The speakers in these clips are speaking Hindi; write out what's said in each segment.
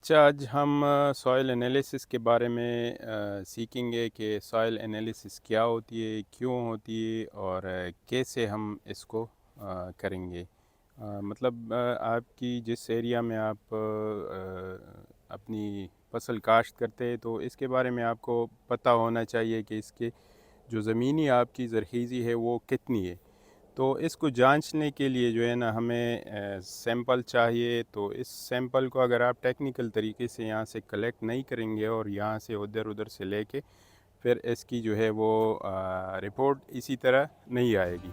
अच्छा, आज हम सॉइल एनालिसिस के बारे में सीखेंगे कि सॉइल एनालिसिस क्या होती है, क्यों होती है और कैसे हम इसको करेंगे। मतलब आपकी जिस एरिया में आप अपनी फसल काश्त करते हैं तो इसके बारे में आपको पता होना चाहिए कि इसके जो ज़मीनी आपकी ज़रख़ीज़ी है वो कितनी है। तो इसको जांचने के लिए जो है ना हमें सैंपल चाहिए। तो इस सैंपल को अगर आप टेक्निकल तरीके से यहाँ से कलेक्ट नहीं करेंगे और यहाँ से उधर उधर से लेके फिर इसकी जो है वो रिपोर्ट इसी तरह नहीं आएगी।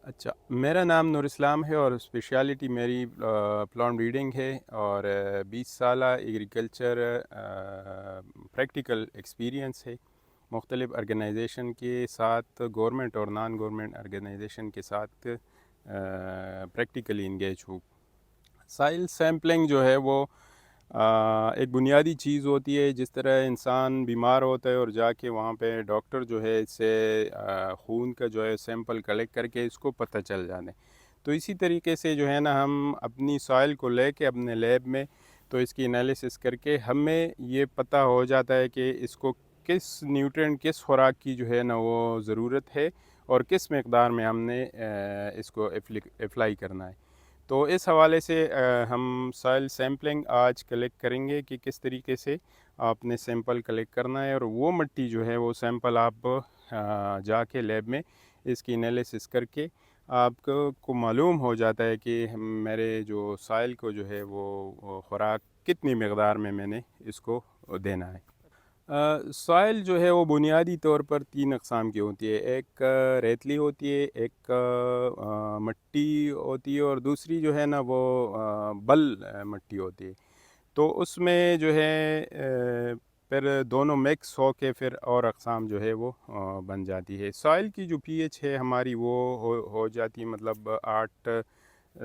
अच्छा, मेरा नाम नूर इस्लाम है और स्पेशलिटी मेरी प्लांट ब्रीडिंग है और 20 साला एग्रीकल्चर प्रैक्टिकल एक्सपीरियंस है। मुख्तलिफ़ ऑर्गेनाइजेशन के साथ, गवर्नमेंट और नॉन गवर्नमेंट ऑर्गेनाइजेशन के साथ प्रैक्टिकली इंगेज हूँ। साइल सैम्पलिंग जो है वो एक बुनियादी चीज़ होती है। जिस तरह इंसान बीमार होता है और जाके वहाँ पे डॉक्टर जो है इससे खून का जो है सैंपल कलेक्ट करके इसको पता चल जाने, तो इसी तरीके से जो है ना हम अपनी सॉइल को लेके अपने लैब में तो इसकी एनालिसिस करके हमें ये पता हो जाता है कि इसको किस न्यूट्रिएंट, किस खुराक की जो है ना वो ज़रूरत है और किस मकदार में हमने इसको अप्लाई करना है। तो इस हवाले से हम सॉइल सैम्पलिंग आज कलेक्ट करेंगे कि किस तरीके से आपने सैंपल कलेक्ट करना है और वो मिट्टी जो है वो सैंपल आप जाके लैब में इसकी एनालिसिस करके आपको मालूम हो जाता है कि मेरे जो सॉइल को जो है वो खुराक कितनी मकदार में मैंने इसको देना है। सॉइल जो है वो बुनियादी तौर पर 3 अक़साम की होती है। एक रेतली होती है, एक मिट्टी होती है और दूसरी जो है ना वो बल मिट्टी होती है। तो उसमें जो है फिर दोनों मिक्स हो के फिर और अक़साम जो है वो बन जाती है। सॉइल की जो पीएच है हमारी वो हो जाती है, मतलब 8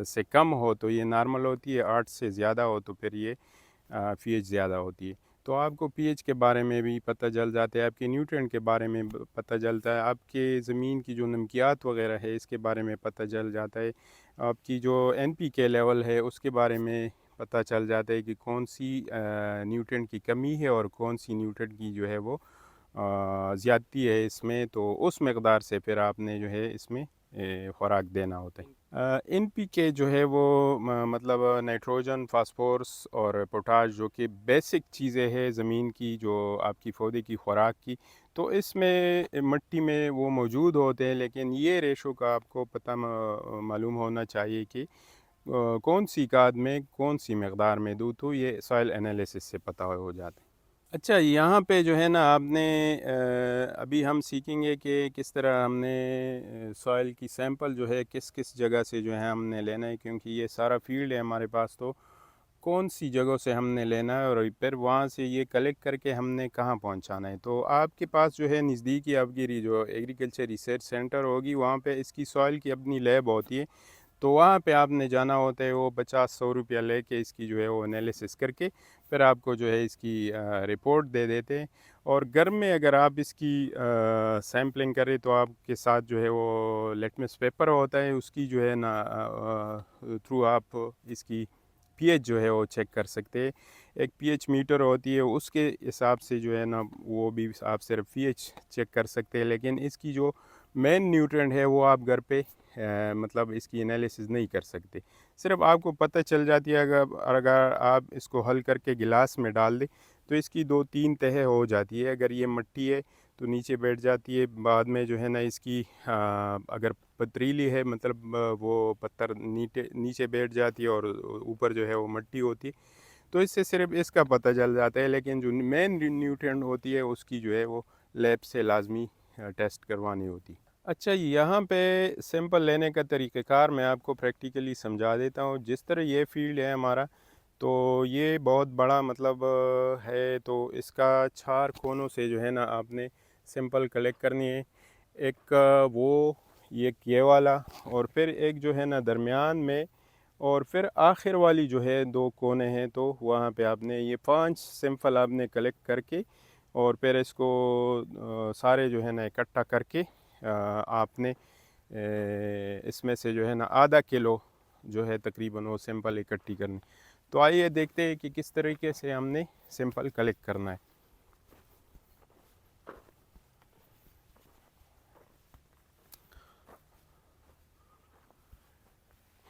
से कम हो तो ये नॉर्मल होती है, 8 से ज़्यादा हो तो फिर ये पीएच ज़्यादा होती है। तो आपको पीएच के बारे में भी पता चल जाता है, आपके न्यूट्रिएंट के बारे में पता चलता है, आपके ज़मीन की जो नमकियात वगैरह है इसके बारे में पता चल जाता है, आपकी जो एनपीके लेवल है उसके बारे में पता चल जाता है कि कौन सी न्यूट्रिएंट की कमी है और कौन सी न्यूट्रिएंट की जो है वो ज़्यादती है इसमें। तो उस मकदार से फिर आपने जो है इसमें खुराक देना होता है। एनपीके जो है वो मतलब नाइट्रोजन, फास्फोरस और पोटाश जो कि बेसिक चीज़ें हैं ज़मीन की, जो आपकी पौधे की खुराक की, तो इसमें मिट्टी में वो मौजूद होते हैं। लेकिन ये रेशो का आपको पता मालूम होना चाहिए कि कौन सी खाद में कौन सी मकदार में दूँ, तो ये सॉइल एनालिसिस से पता हो जाता है। अच्छा, यहाँ पे जो है ना आपने अभी हम सीखेंगे कि किस तरह हमने सॉइल की सैंपल जो है किस किस जगह से जो है हमने लेना है, क्योंकि ये सारा फील्ड है हमारे पास। तो कौन सी जगह से हमने लेना है और फिर वहाँ से ये कलेक्ट करके हमने कहाँ पहुँचाना है। तो आपके पास जो है नज़दीकी आपकी जो एग्रीकल्चर रिसर्च सेंटर होगी, वहाँ पे इसकी सॉइल की अपनी लैब होती है। तो वहाँ पे आपने जाना होता है, वो 50-100 रुपया लेके इसकी जो है वो एनालिसिस करके फिर आपको जो है इसकी रिपोर्ट दे देते हैं। और घर में अगर आप इसकी सैम्पलिंग करें तो आपके साथ जो है वो लिटमस पेपर होता है, उसकी जो है ना थ्रू आप इसकी पीएच जो है वो चेक कर सकते हैं। एक पीएच मीटर होती है, उसके हिसाब से जो है ना वो भी आप सिर्फ पीएच चेक कर सकते हैं। लेकिन इसकी जो मेन न्यूट्रिएंट है वो आप घर पे मतलब इसकी एनालिसिस नहीं कर सकते। सिर्फ आपको पता चल जाती है अगर आप इसको हल करके गिलास में डाल दें तो इसकी 2-3 तह हो जाती है। अगर ये मिट्टी है तो नीचे बैठ जाती है, बाद में जो है ना इसकी अगर पथरीली है मतलब वो पत्थर नीचे नीचे बैठ जाती है और ऊपर जो है वो मिट्टी होती है। तो इससे सिर्फ इसका पता चल जाता है, लेकिन जो मेन न्यूट्रिएंट होती है उसकी जो है वो लैब से लाजमी टेस्ट करवानी होती है। अच्छा, यहाँ पे सैंपल लेने का तरीक़ाकार मैं आपको प्रैक्टिकली समझा देता हूँ। जिस तरह ये फ़ील्ड है हमारा, तो ये बहुत बड़ा मतलब है, तो इसका 4 कोनों से जो है ना आपने सैंपल कलेक्ट करनी है। एक वो एक ये वाला, और फिर एक जो है ना दरमियान में, और फिर आखिर वाली जो है 2 कोने हैं, तो वहाँ पे आपने ये 5 सैंपल आपने कलेक्ट करके, और फिर इसको सारे जो है ना इकट्ठा करके आपने इसमें से जो है ना आधा किलो जो है तकरीबन वो सैंपल इकट्ठी करनी। तो आइए देखते हैं कि किस तरीके से हमने सैंपल कलेक्ट करना है।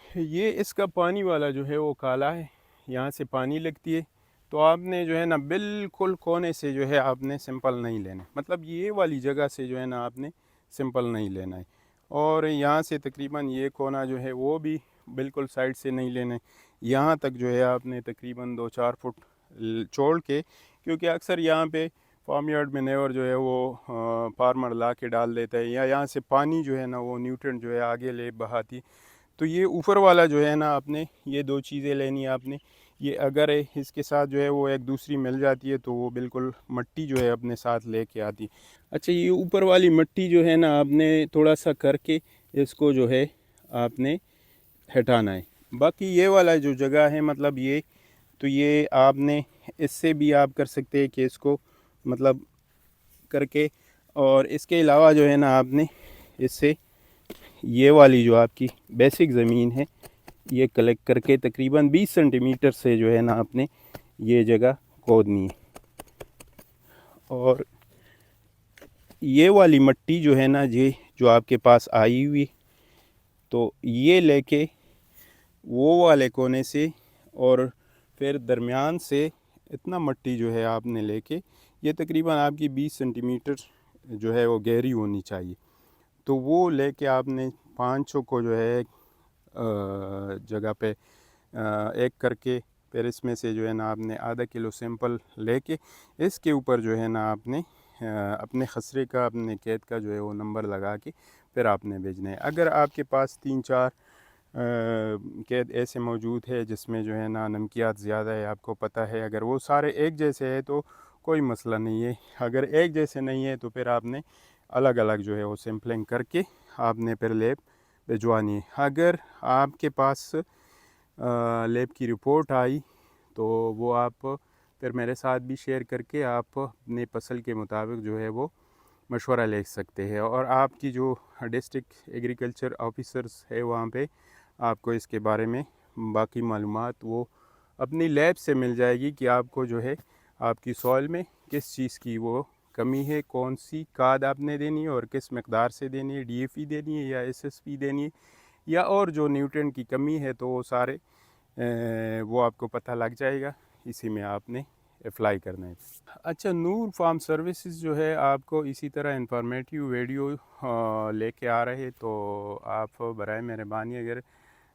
ये इसका पानी वाला जो है वो काला है, यहाँ से पानी लगती है। तो आपने जो है ना बिल्कुल कोने से जो है आपने सैंपल नहीं लेना, मतलब ये वाली जगह से जो है ना आपने सैंपल नहीं लेना है। और यहाँ से तकरीबन ये कोना जो है वो भी बिल्कुल साइड से नहीं लेना है। यहाँ तक जो है आपने तकरीबन 2-4 फुट छोड़ के, क्योंकि अक्सर यहाँ पे फार्म यार्ड में नेवर जो है वो फार्मर ला के डाल देता है, या यहाँ से पानी जो है ना वो न्यूट्रिएंट जो है आगे ले बहाती। तो ये ऊपर वाला जो है ना आपने ये 2 चीज़ें लेनी है आपने। ये अगर इसके साथ जो है वो एक दूसरी मिल जाती है, तो वो बिल्कुल मिट्टी जो है अपने साथ लेके आती। अच्छा, ये ऊपर वाली मिट्टी जो है ना आपने थोड़ा सा करके इसको जो है आपने हटाना है। बाकी ये वाला जो जगह है, मतलब ये, तो ये आपने इससे भी आप कर सकते हैं कि इसको मतलब करके, और इसके अलावा जो है ना आपने इससे ये वाली जो आपकी बेसिक ज़मीन है ये कलेक्ट करके तकरीबन 20 सेंटीमीटर से जो है ना आपने ये जगह खोदनी है। और ये वाली मिट्टी जो है ना, ये जो आपके पास आई हुई, तो ये लेके वो वाले कोने से और फिर दरमियान से इतना मिट्टी जो है आपने लेके, ये तकरीबन आपकी 20 सेंटीमीटर जो है वो गहरी होनी चाहिए। तो वो लेके आपने 5 को जो है जगह पे एक करके, फिर इसमें से जो है ना आपने आधा किलो सैंपल लेके इसके ऊपर जो है ना आपने अपने खसरे का, अपने खेत का जो है वो नंबर लगा के फिर आपने भेजना है। अगर आपके पास 3-4 खेत ऐसे मौजूद है जिसमें जो है ना नमकियात ज़्यादा है, आपको पता है, अगर वो सारे एक जैसे है तो कोई मसला नहीं है। अगर एक जैसे नहीं है तो फिर आपने अलग अलग जो है वो सैम्पलिंग करके आपने फिर लैब भिजवानी है। अगर आपके पास लैब की रिपोर्ट आई तो वो आप फिर मेरे साथ भी शेयर करके आप अपने फसल के मुताबिक जो है वो मशवरा ले सकते हैं। और आपकी जो डिस्ट्रिक्ट एग्रीकल्चर ऑफिसर्स है वहाँ पे आपको इसके बारे में बाकी मालूमात वो अपनी लैब से मिल जाएगी कि आपको जो है आपकी सॉइल में किस चीज़ की वो कमी है, कौन सी खाद आपने देनी है और किस मकदार से देनी है, डीएपी देनी है या एसएसपी देनी है, या और जो न्यूट्रिएंट की कमी है, तो वो सारे वो आपको पता लग जाएगा। इसी में आपने अप्लाई करना है। अच्छा, नूर फार्म सर्विसेज जो है आपको इसी तरह इंफॉर्मेटिव वीडियो लेके आ रहे, तो आप बराए मेहरबानी अगर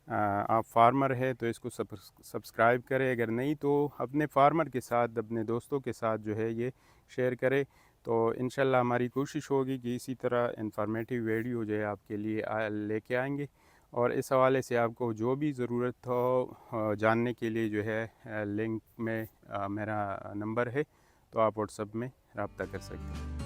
आप फार्मर है तो इसको सब्सक्राइब करें, अगर नहीं तो अपने फार्मर के साथ, अपने दोस्तों के साथ जो है ये शेयर करें। तो इंशाल्लाह हमारी कोशिश होगी कि इसी तरह इंफॉर्मेटिव वीडियो जो है आपके लिए लेके आएंगे। और इस हवाले से आपको जो भी ज़रूरत हो जानने के लिए जो है लिंक में मेरा नंबर है, तो आप व्हाट्सएप में रब्ता कर सकते हैं।